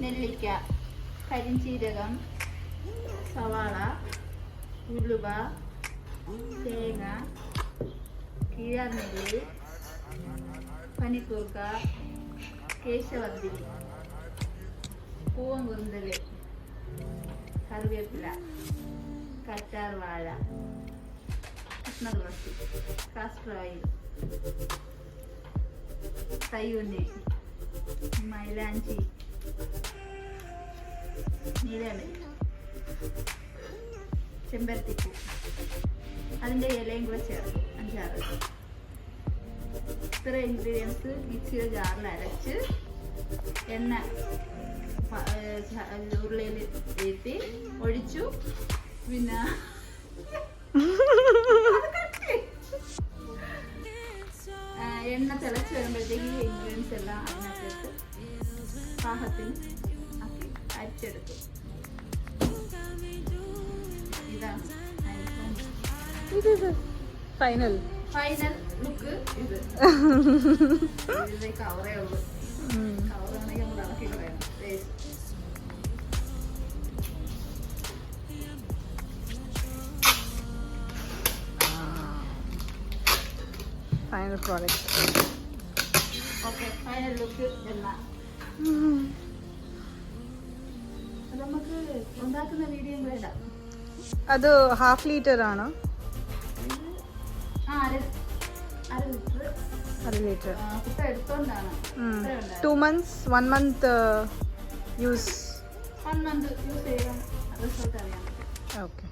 നെല്ലിക്ക, കരിഞ്ചീരകം, സവാള, ഉലുവ, തേങ്ങ, കീഴാർനെല്ലി, പനിക്കൂർക്ക, കേശവർദ്ധിനി, പൂവൻകുന്തൽ, കറിവേപ്പില, കറ്റാർ വാഴ, കൃഷ്ണതുളസി, കാസ്റ്റർ ഓയിൽ, കയ്യുണ്ണി, മൈലാഞ്ചി, നീലമരി, ചെമ്പരത്തിപ്പൂ, അതിൻ്റെ ഇലയും കൂടെ ചേർക്കും 5-6. ഇത്ര ഇൻഗ്രീഡിയൻസ് മിക്സിയുടെ ജാറിൽ അരച്ച് എണ്ണ ഉരുളയിൽ ഏറ്റി ഒഴിച്ചു. പിന്നെ എണ്ണ തിളച്ച് വരുമ്പോഴത്തേക്ക് ഈ ഇൻഗ്രീഡിയൻസ് എല്ലാം അതിനകത്ത് പാകത്തിന് ആക്കി അരിച്ചെടുക്കും. ഇതാണ് ഫൈനൽ ലുക്ക്. ഇത് കവറേ ഉള്ളൂ. കവറാണെങ്കിൽ നമ്മൾ ഇളക്കി കളയണം. Final product. Okay, final look എല്ലാം നമുക്ക് ഉണ്ടാക്കുന്ന വീഡിയോ വേണ്ട. അത് 1/2 ലിറ്റർ ആണോ? 1/2 ലിറ്റർ. കുട്ട എടുത്തോണ്ടാണ്. 2 months 1 month use. 1 month use ചെയ്യാൻ റിസൾട്ട് അറിയാൻ പറ്റും. ഓക്കെ,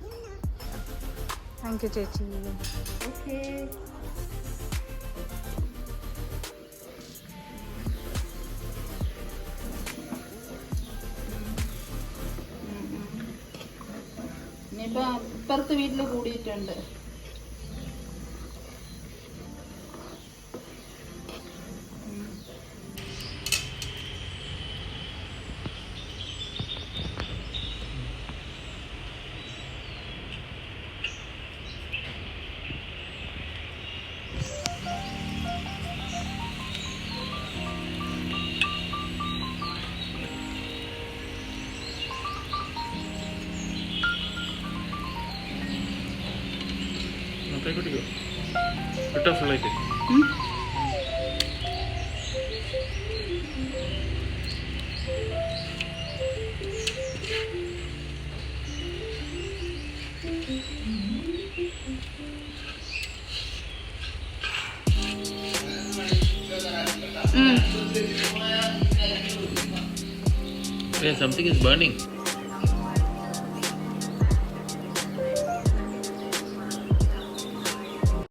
താങ്ക് യു ചേച്ചി. ഓക്കെ, ഇനിയിപ്പോ അപ്പുറത്ത് വീട്ടിൽ കൂടിയിട്ടുണ്ട്. കിട്ടോ ഫുള്ളായിട്ട്? Yeah, something is burning.